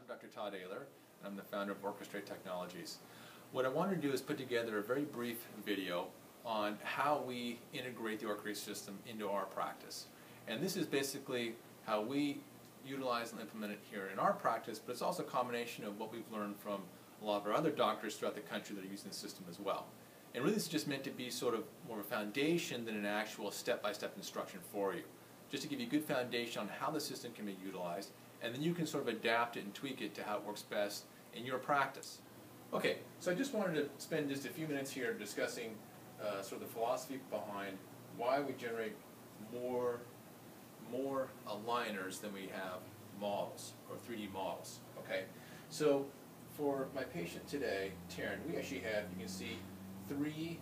I'm Dr. Todd Ayler, and I'm the founder of Orchestrate Technologies. What I wanted to do is put together a very brief video on how we integrate the Orchestrate system into our practice. And this is basically how we utilize and implement it here in our practice, but it's also a combination of what we've learned from a lot of our other doctors throughout the country that are using the system as well. And really this is just meant to be sort of more of a foundation than an actual step-by-step instruction for you. Just to give you a good foundation on how the system can be utilized, and then you can sort of adapt it and tweak it to how it works best in your practice. Okay, so I just wanted to spend just a few minutes here discussing sort of the philosophy behind why we generate more aligners than we have models, or 3D models, okay? So for my patient today, Taryn, we actually have, you can see, 3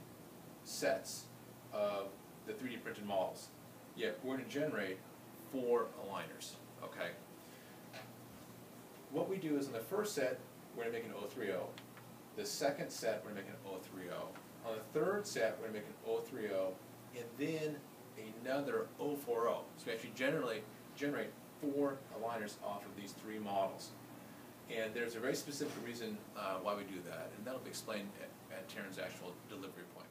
sets of the 3D printed models. Yet we're going to generate 4 aligners, okay? What we do is in the first set, we're going to make an 030. The second set, we're going to make an 030. On the third set, we're going to make an 030, and then another 040. So we actually generate 4 aligners off of these 3 models. And there's a very specific reason why we do that, and that'll be explained at Taryn's actual delivery appointment.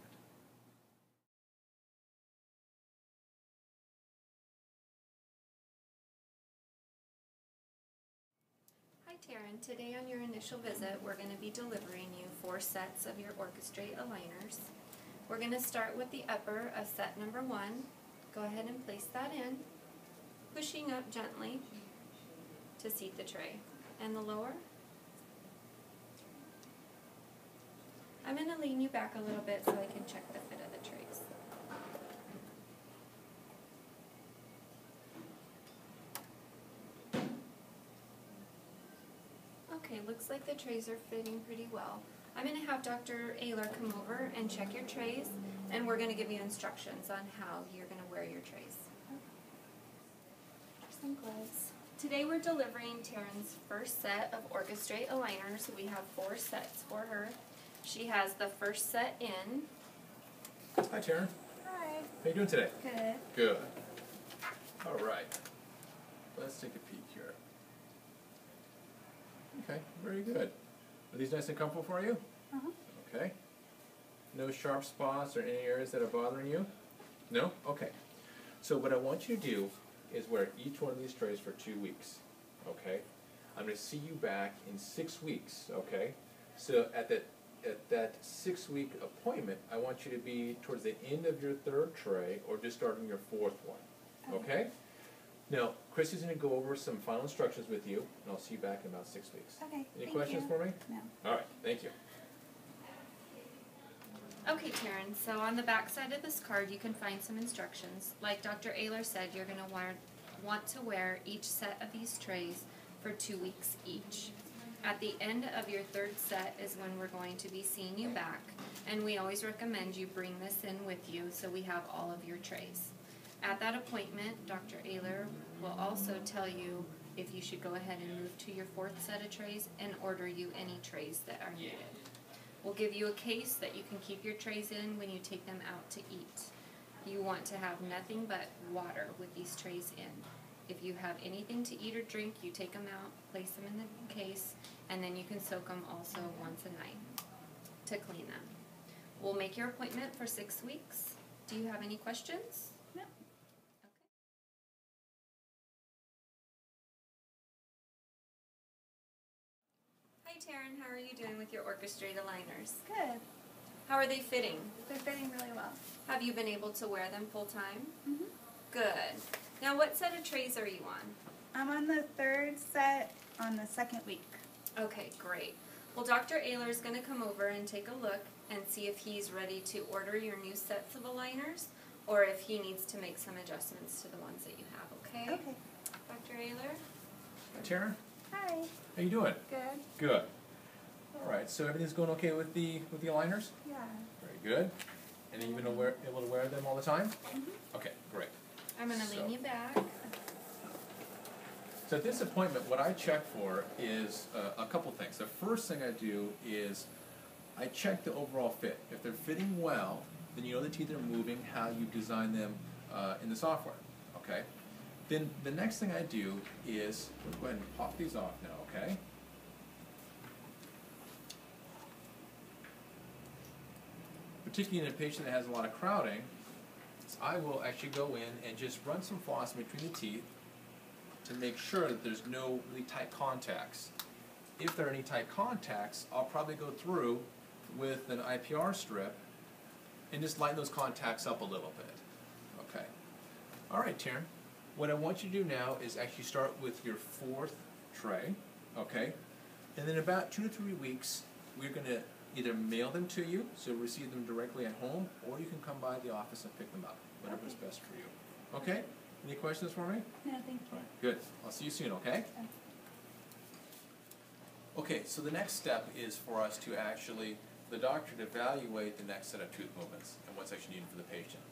Hi Taryn, today on your initial visit we're going to be delivering you 4 sets of your Orchestrate aligners. We're going to start with the upper of set number 1. Go ahead and place that in, pushing up gently to seat the tray. And the lower? I'm going to lean you back a little bit so I can check the fit of the trays. Okay, looks like the trays are fitting pretty well. I'm going to have Dr. Ayler come over and check your trays, and we're going to give you instructions on how you're going to wear your trays. Some gloves. Today we're delivering Taryn's first set of Orchestrate aligners. We have 4 sets for her. She has the first set in. Hi Taryn. Hi. How you doing today? Good. Good. All right. Let's take a peek here. Okay, very good. Are these nice and comfortable for you? Uh-huh. Okay. No sharp spots or any areas that are bothering you? No? Okay. So what I want you to do is wear each one of these trays for 2 weeks. Okay? I'm going to see you back in 6 weeks. Okay? So at that 6-week appointment, I want you to be towards the end of your 3rd tray or just starting your 4th one. Okay? Now, Chrissy's going to go over some final instructions with you, and I'll see you back in about 6 weeks. Okay. Any questions for me? No. All right. Thank you. Okay, Taryn, so on the back side of this card you can find some instructions. Like Dr. Ayler said, you're going to want to wear each set of these trays for 2 weeks each. At the end of your 3rd set is when we're going to be seeing you back, and we always recommend you bring this in with you so we have all of your trays. At that appointment, Dr. Ayler will also tell you if you should go ahead and move to your 4th set of trays and order you any trays that are needed. We'll give you a case that you can keep your trays in when you take them out to eat. You want to have nothing but water with these trays in. If you have anything to eat or drink, you take them out, place them in the case, and then you can soak them also once a night to clean them. We'll make your appointment for 6 weeks. Do you have any questions? No. Hi Taryn, how are you doing with your Orchestrate aligners? Good. How are they fitting? They're fitting really well. Have you been able to wear them full time? Mm-hmm. Good. Now what set of trays are you on? I'm on the 3rd set on the 2nd week. Okay, great. Well, Dr. Ayler is going to come over and take a look and see if he's ready to order your new sets of aligners or if he needs to make some adjustments to the ones that you have, okay? Okay. Dr. Ayler? Hi Taryn. Hi. How you doing? Good. Good. All right. So everything's going okay with the aligners? Yeah. Very good. And you've been able to wear them all the time? Mm-hmm. Okay, great. I'm going to lean you back. So at this appointment, what I check for is a couple things. The first thing I do is I check the overall fit. If they're fitting well, then you know the teeth are moving, how you design them in the software. Okay. Then the next thing I do is, we'll go ahead and pop these off now, okay? particularly in a patient that has a lot of crowding, is I will actually go in and just run some floss between the teeth to make sure that there's no really tight contacts. If there are any tight contacts, I'll probably go through with an IPR strip and just lighten those contacts up a little bit. Okay. All right, Taryn. What I want you to do now is actually start with your 4th tray, okay? And then about 2 to 3 weeks, we're going to either mail them to you, so you'll receive them directly at home, or you can come by the office and pick them up, whatever's best for you. Okay? Any questions for me? No, thank you. Good. I'll see you soon, okay? Okay, so the next step is for us to actually, the doctor to evaluate the next set of tooth movements and what's actually needed for the patient.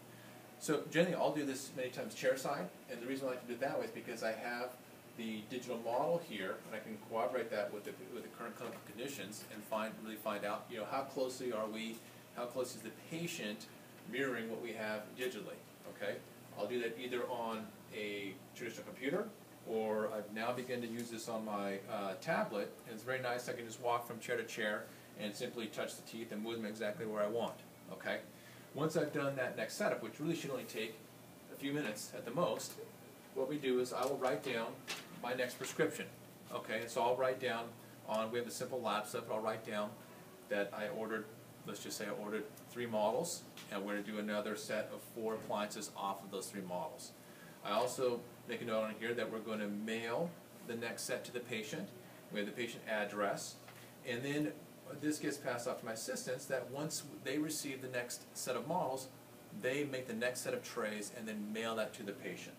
So generally I'll do this many times chair side, and the reason I like to do it that way is because I have the digital model here, and I can corroborate that with the current clinical conditions and really find out, you know, how closely are we, how close is the patient mirroring what we have digitally, okay? I'll do that either on a traditional computer, or I've now begun to use this on my tablet, and it's very nice. I can just walk from chair to chair and simply touch the teeth and move them exactly where I want, okay? Once I've done that next setup, which really should only take a few minutes at the most, what we do is I will write down my next prescription, okay? So I'll write down we have a simple lab slip, I'll write down that I ordered, let's just say I ordered 3 models, and we're going to do another set of 4 appliances off of those 3 models. I also make a note on here that we're going to mail the next set to the patient. We have the patient address, and then this gets passed off to my assistants that once they receive the next set of models, they make the next set of trays and then mail that to the patient.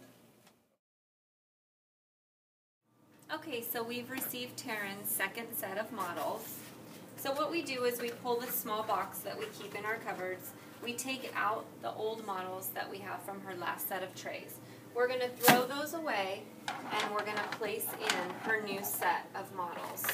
Okay, so we've received Taryn's second set of models. So what we do is we pull this small box that we keep in our cupboards. We take out the old models that we have from her last set of trays. We're going to throw those away, and we're going to place in her new set of models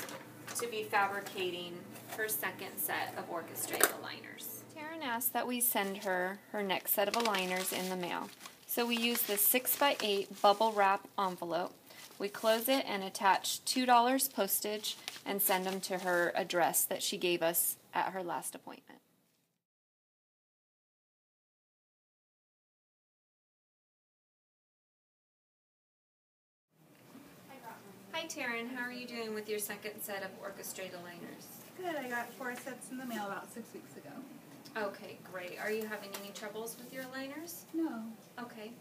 to be fabricating her second set of Orchestrate aligners. Taryn asked that we send her next set of aligners in the mail. So we use this 6x8 bubble wrap envelope. We close it and attach $2 postage and send them to her address that she gave us at her last appointment. Hi Taryn, how are you doing with your second set of Orchestrate aligners? Good, I got 4 sets in the mail about 6 weeks ago. Okay, great. Are you having any troubles with your aligners? No, Okay.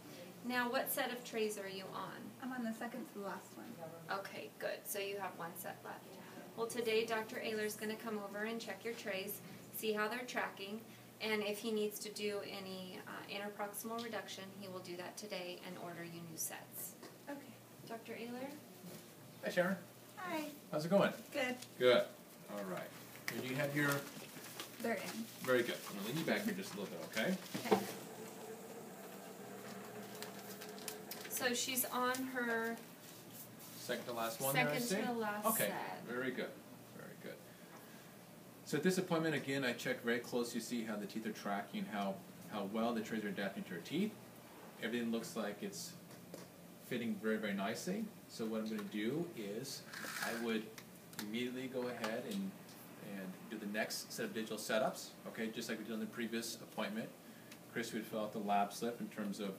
Now, what set of trays are you on? I'm on the second to the last one. Okay, good. So you have 1 set left. Well, today Dr. Ayler's going to come over and check your trays, see how they're tracking, and if he needs to do any interproximal reduction, he will do that today and order you new sets. Okay. Dr. Ayler? Hi, Sharon. Hi. How's it going? Good. Good. All right. And you have your... They're in. Very good. I'm going to lean you back here just a little bit, okay? Okay. So she's on her Second to last one there, I see? second to the last Okay, set. very good, very good. So at this appointment, again, I check very closely to see how the teeth are tracking, how well the trays are adapting to her teeth. Everything looks like it's fitting very, very nicely. So what I'm going to do is I would immediately go ahead and do the next set of digital setups, okay, just like we did on the previous appointment. Chris would fill out the lab slip in terms of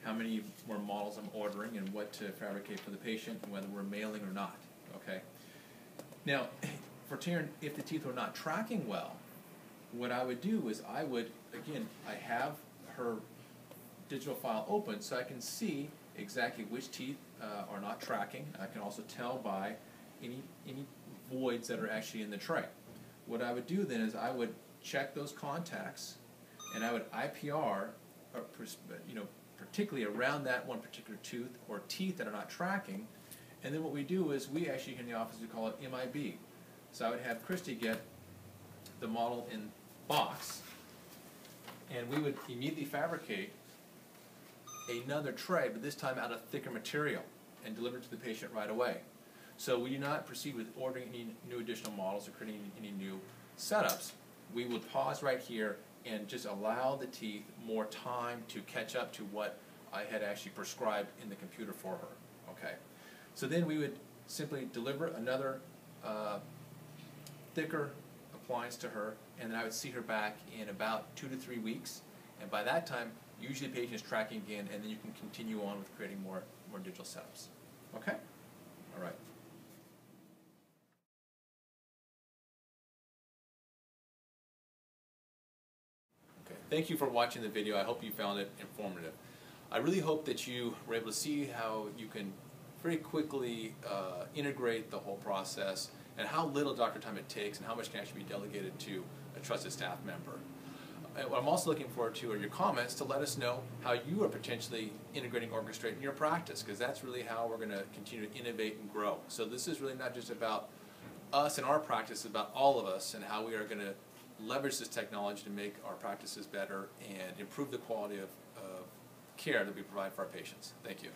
how many more models I'm ordering and what to fabricate for the patient and whether we're mailing or not, okay? Now, for Taryn, if the teeth were not tracking well, what I would do is I would, again, I have her digital file open so I can see exactly which teeth are not tracking. I can also tell by any voids that are actually in the tray. What I would do then is I would check those contacts and I would IPR, particularly around that one particular tooth or teeth that are not tracking. And then what we do is we actually in the office we call it MIB. So I would have Christy get the model in box, and we would immediately fabricate another tray, but this time out of thicker material, and deliver it to the patient right away. So we do not proceed with ordering any new additional models or creating any new setups. We would pause right here and just allow the teeth more time to catch up to what I had actually prescribed in the computer for her. Okay. So then we would simply deliver another thicker appliance to her, and then I would see her back in about 2 to 3 weeks, and by that time, usually the patient is tracking again, and then you can continue on with creating more digital setups. Okay? All right. Okay, thank you for watching the video. I hope you found it informative. I really hope that you were able to see how you can very quickly integrate the whole process and how little doctor time it takes and how much can actually be delegated to a trusted staff member. What I'm also looking forward to are your comments to let us know how you are potentially integrating Orchestrate in your practice, because that's really how we're going to continue to innovate and grow. So this is really not just about us and our practice, it's about all of us and how we are going to leverage this technology to make our practices better and improve the quality of care that we provide for our patients. Thank you.